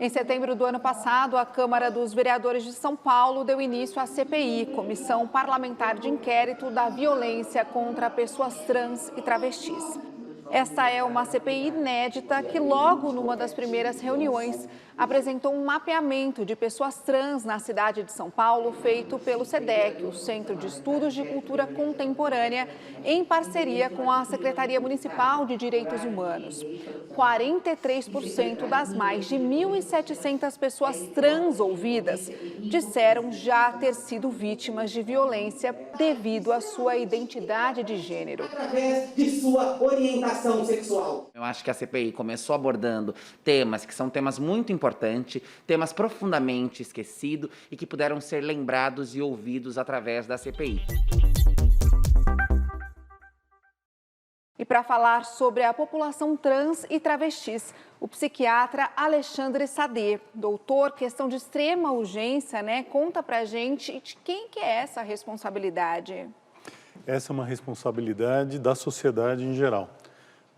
Em setembro do ano passado, a Câmara dos Vereadores de São Paulo deu início à CPI, Comissão Parlamentar de Inquérito da Violência contra Pessoas Trans e Travestis. Esta é uma CPI inédita que, logo numa das primeiras reuniões, apresentou um mapeamento de pessoas trans na cidade de São Paulo, feito pelo SEDEC, o Centro de Estudos de Cultura Contemporânea, em parceria com a Secretaria Municipal de Direitos Humanos. 43% das mais de 1.700 pessoas trans ouvidas disseram já ter sido vítimas de violência devido à sua identidade de gênero. Através de sua orientação sexual. Eu acho que a CPI começou abordando temas que são temas muito importantes, temas profundamente esquecidos e que puderam ser lembrados e ouvidos através da CPI. E para falar sobre a população trans e travestis, o psiquiatra Alexandre Sade, doutor, questão de extrema urgência, conta pra gente de quem que é essa responsabilidade. Essa é uma responsabilidade da sociedade em geral,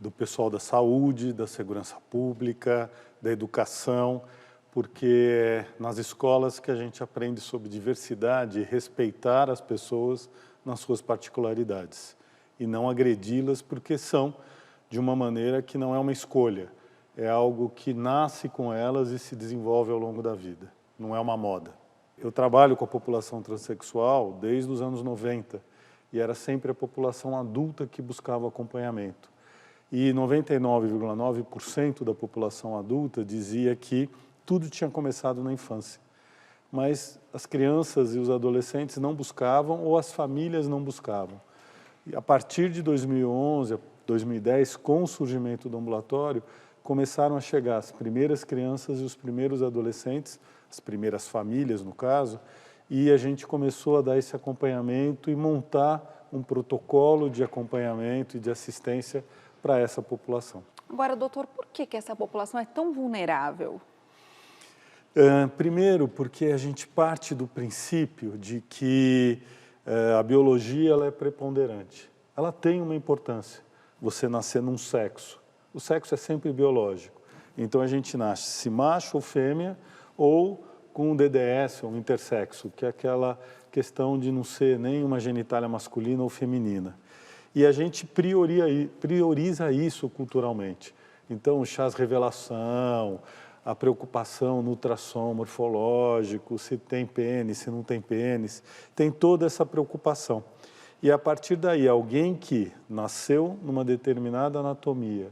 do pessoal da saúde, da segurança pública, da educação, porque é nas escolas que a gente aprende sobre diversidade e respeitar as pessoas nas suas particularidades e não agredi-las porque são de uma maneira que não é uma escolha, é algo que nasce com elas e se desenvolve ao longo da vida, não é uma moda. Eu trabalho com a população transexual desde os anos 90 e era sempre a população adulta que buscava acompanhamento. E 99,9% da população adulta dizia que tudo tinha começado na infância. Mas as crianças e os adolescentes não buscavam ou as famílias não buscavam. E a partir de 2011, 2010, com o surgimento do ambulatório, começaram a chegar as primeiras crianças e os primeiros adolescentes, as primeiras famílias, no caso, e a gente começou a dar esse acompanhamento e montar um protocolo de acompanhamento e de assistência para essa população. Agora, doutor, por que essa população é tão vulnerável? Primeiro, porque a gente parte do princípio de que a biologia ela é preponderante. Ela tem uma importância, você nascer num sexo. O sexo é sempre biológico. Então, a gente nasce se macho ou fêmea ou com um DDS, um intersexo, que é aquela questão de não ser nem uma genitália masculina ou feminina. E a gente prioriza isso culturalmente. Então, o chás revelação, a preocupação no ultrassom morfológico, se tem pênis, se não tem pênis, tem toda essa preocupação. E a partir daí, alguém que nasceu numa determinada anatomia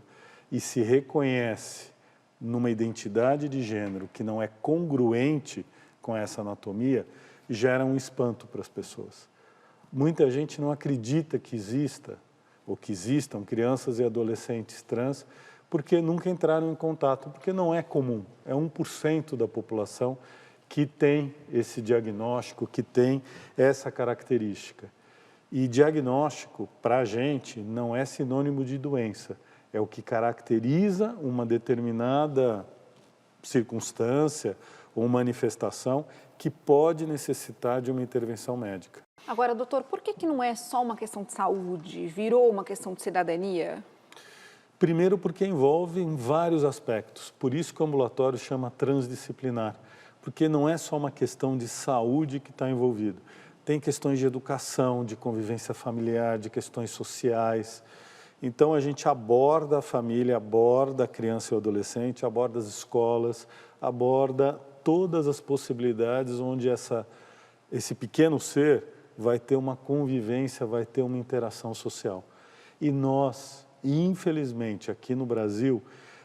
e se reconhece numa identidade de gênero que não é congruente com essa anatomia, gera um espanto para as pessoas. Muita gente não acredita que exista, ou que existam crianças e adolescentes trans, porque nunca entraram em contato, porque não é comum. É 1% da população que tem esse diagnóstico, que tem essa característica. E diagnóstico, para a gente, não é sinônimo de doença. É o que caracteriza uma determinada circunstância ou manifestação que pode necessitar de uma intervenção médica. Agora, doutor, por que não é só uma questão de saúde, virou uma questão de cidadania? Primeiro porque envolve em vários aspectos, por isso que o ambulatório chama transdisciplinar, porque não é só uma questão de saúde que está envolvido, tem questões de educação, de convivência familiar, de questões sociais. Então a gente aborda a família, aborda a criança e o adolescente, aborda as escolas, aborda todas as possibilidades onde esse pequeno ser vai ter uma convivência, vai ter uma interação social. E nós, infelizmente, aqui no Brasil,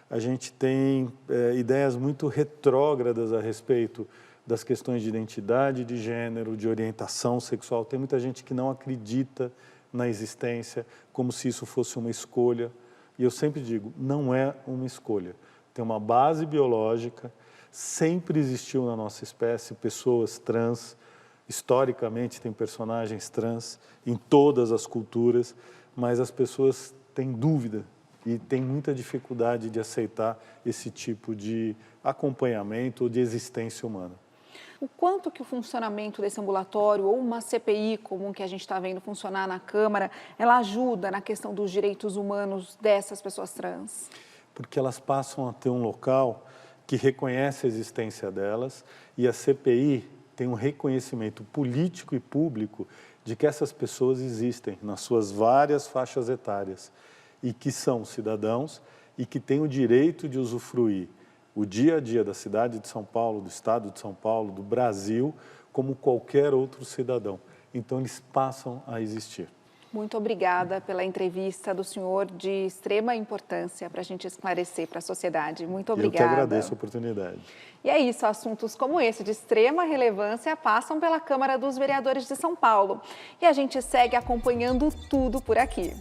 a gente tem ideias muito retrógradas a respeito das questões de identidade de gênero, de orientação sexual. Tem muita gente que não acredita na existência, como se isso fosse uma escolha. E eu sempre digo, não é uma escolha. Tem uma base biológica, sempre existiu na nossa espécie pessoas trans, historicamente tem personagens trans em todas as culturas, mas as pessoas têm dúvida e têm muita dificuldade de aceitar esse tipo de acompanhamento ou de existência humana. O quanto que o funcionamento desse ambulatório ou uma CPI comum que a gente está vendo funcionar na Câmara, ela ajuda na questão dos direitos humanos dessas pessoas trans? Porque elas passam a ter um local que reconhece a existência delas, e a CPI tem um reconhecimento político e público de que essas pessoas existem nas suas várias faixas etárias e que são cidadãos e que têm o direito de usufruir o dia a dia da cidade de São Paulo, do estado de São Paulo, do Brasil, como qualquer outro cidadão. Então, eles passam a existir. Muito obrigada pela entrevista do senhor, de extrema importância para a gente esclarecer para a sociedade. Muito obrigada. Eu que agradeço a oportunidade. E é isso, assuntos como esse, de extrema relevância, passam pela Câmara dos Vereadores de São Paulo. E a gente segue acompanhando tudo por aqui.